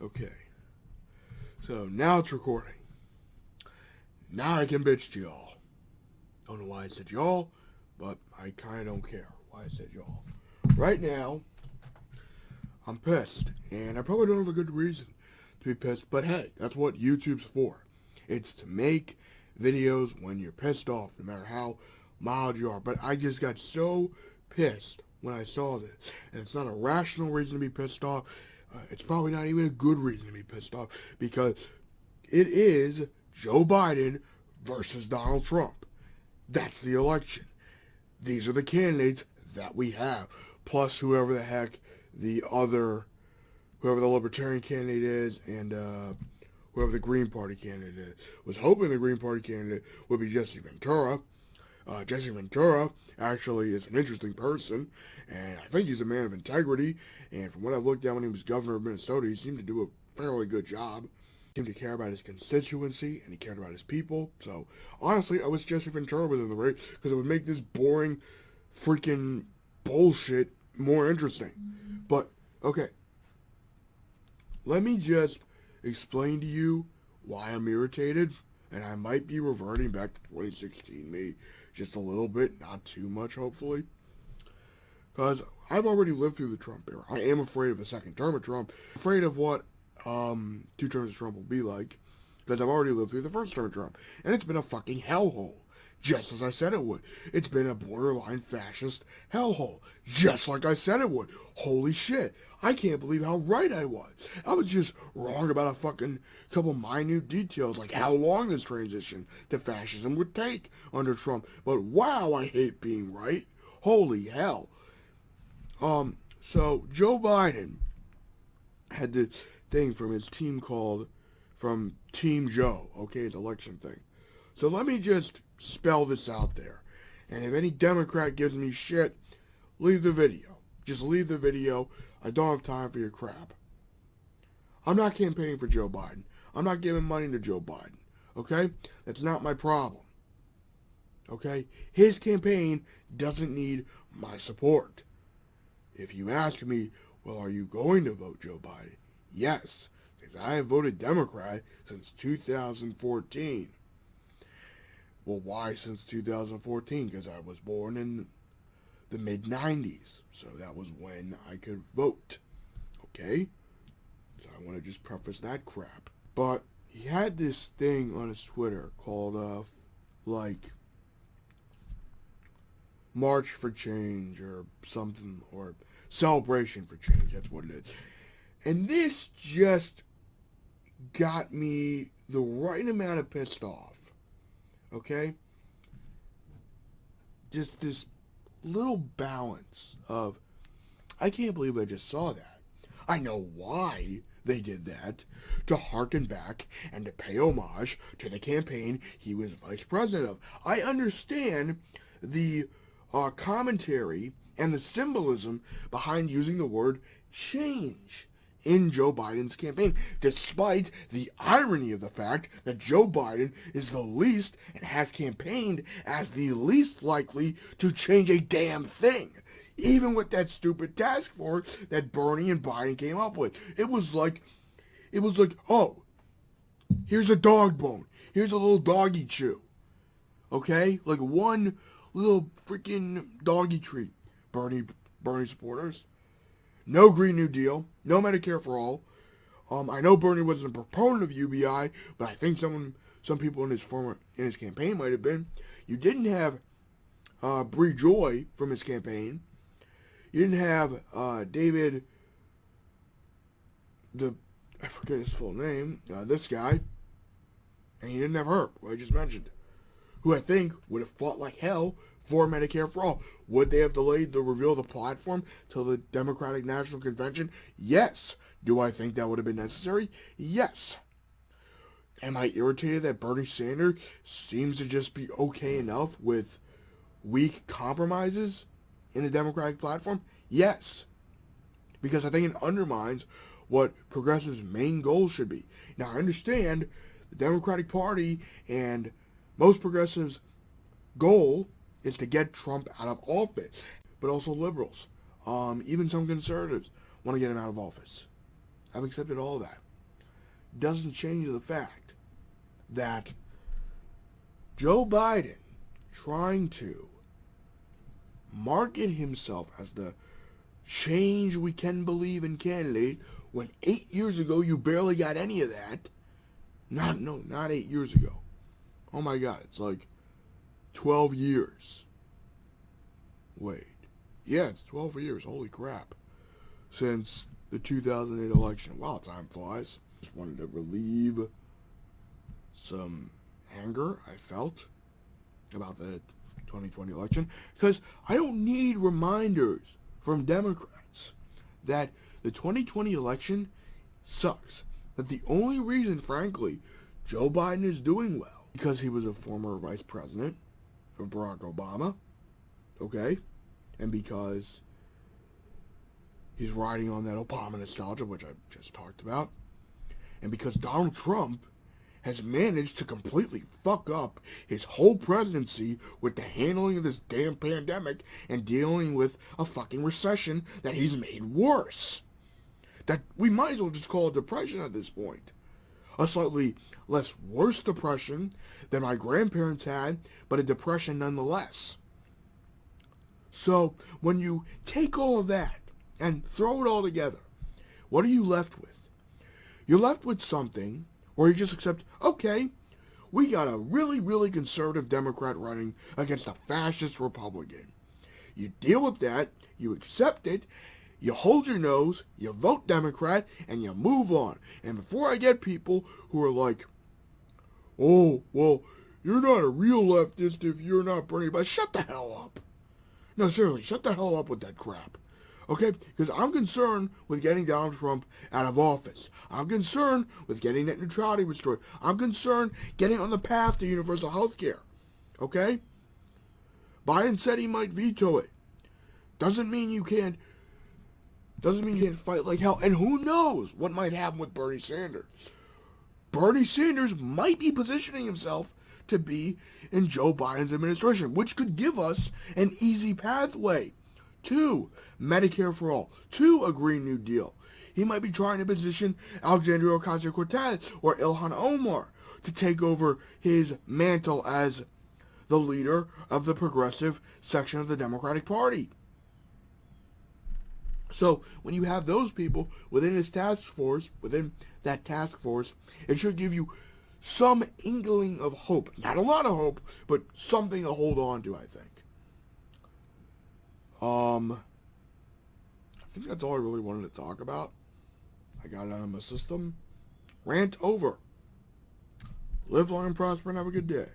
Okay. So now it's recording. Now I can bitch to y'all. Don't know why I said y'all, but I kind of don't care why I said y'all. Right now, I'm pissed, and I probably don't have a good reason to be pissed, but hey, that's what YouTube's for. It's to make videos when you're pissed off, no matter how mild you are. But I just got so pissed when I saw this, and it's not a rational reason to be pissed off. It's probably not even a good reason to be pissed off, because it is Joe Biden versus Donald Trump. That's the election. These are the candidates that we have, plus whoever the heck the other, whoever the Libertarian candidate is, and whoever the Green Party candidate is. Was hoping the Green Party candidate would be Jesse Ventura. Jesse Ventura actually is an interesting person, and I think he's a man of integrity. And from what I've looked at when he was governor of Minnesota, he seemed to do a fairly good job. He seemed to care about his constituency, and he cared about his people. So, honestly, I wish Jesse Ventura was in the race, because it would make this boring, freaking bullshit more interesting. But, okay. Let me just explain to you why I'm irritated, and I might be reverting back to 2016 me just a little bit, not too much, hopefully. Because I've already lived through the Trump era. I am afraid of a second term of Trump, afraid of what 2 terms of Trump will be like, because I've already lived through the first term of Trump, and it's been a fucking hellhole, just as I said it would. It's been a borderline fascist hellhole, just like I said it would. Holy shit, I can't believe how right I was. I was just wrong about a fucking couple minute details, like how long this transition to fascism would take under Trump. But wow, I hate being right. Holy hell. So Joe Biden had this thing from his team called, from Team Joe, okay, his election thing. So let me just spell this out there. And if any Democrat gives me shit, leave the video. Just leave the video. I don't have time for your crap. I'm not campaigning for Joe Biden. I'm not giving money to Joe Biden. Okay? That's not my problem. Okay? His campaign doesn't need my support. If you ask me, well, are you going to vote Joe Biden? Yes, because I have voted Democrat since 2014. Well, why since 2014? Because I was born in the mid-90s, so that was when I could vote. Okay? So I want to just preface that crap. But he had this thing on his Twitter called, like, March for Change or something, or Celebration for Change, that's what it is. And this just got me the right amount of pissed off. Okay? Just this little balance of, I can't believe I just saw that. I know why they did that, to harken back and to pay homage to the campaign he was vice president of. I understand the commentary and the symbolism behind using the word change in Joe Biden's campaign, despite the irony of the fact that Joe Biden is the least and has campaigned as the least likely to change a damn thing. Even with that stupid task force that Bernie and Biden came up with. It was like, oh, here's a dog bone. Here's a little doggy chew. Okay? Like one little freaking doggy treat. Bernie supporters. No Green New Deal. No Medicare for all. I know Bernie wasn't a proponent of UBI, but I think some people in his campaign might have been. You didn't have Bree Joy from his campaign. You didn't have David, I forget his full name, this guy. And you didn't have Herb, who I just mentioned, who I think would have fought like hell for Medicare for all. Would they have delayed the reveal of the platform till the Democratic National Convention? Yes. Do I think that would have been necessary? Yes. Am I irritated that Bernie Sanders seems to just be okay enough with weak compromises in the Democratic platform? Yes. Because I think it undermines what progressives' main goals should be. Now, I understand the Democratic Party and most progressives' goal is to get Trump out of office, but also liberals, even some conservatives want to get him out of office. I've accepted all of that. doesn't change the fact that Joe Biden trying to market himself as the change we can believe in candidate when 8 years ago you barely got any of that. Not 8 years ago. Oh my God, it's like 12 years. Wait. Yeah, it's 12 years. Holy crap. Since the 2008 election. Wow, time flies. Just wanted to relieve some anger I felt about the 2020 election, because I don't need reminders from Democrats that the 2020 election sucks. That the only reason, frankly, Joe Biden is doing well because he was a former vice president of Barack Obama, okay? And because he's riding on that Obama nostalgia, which I just talked about, and because Donald Trump has managed to completely fuck up his whole presidency with the handling of this damn pandemic and dealing with a fucking recession that he's made worse. That we might as well just call it depression at this point. A slightly less worse depression than my grandparents had, but a depression nonetheless. So when you take all of that and throw it all together, what are you left with? You're left with something where you just accept, okay, we got a really, really conservative Democrat running against a fascist Republican. You deal with that, you accept it, you hold your nose, you vote Democrat, and you move on. And before I get people who are like, oh, well, you're not a real leftist if you're not Bernie, but shut the hell up. No, seriously, shut the hell up with that crap. Okay? Because I'm concerned with getting Donald Trump out of office. I'm concerned with getting net neutrality restored. I'm concerned getting on the path to universal health care. Okay? Biden said he might veto it. Doesn't mean you can't fight like hell. And who knows what might happen with Bernie Sanders. Bernie Sanders might be positioning himself to be in Joe Biden's administration, which could give us an easy pathway to Medicare for all, to a Green New Deal. He might be trying to position Alexandria Ocasio-Cortez or Ilhan Omar to take over his mantle as the leader of the progressive section of the Democratic Party. So when you have those people within that task force, it should give you some inkling of hope. Not a lot of hope, but something to hold on to, I think. I think that's all I really wanted to talk about. I got it out of my system. Rant over. Live long and prosper and have a good day.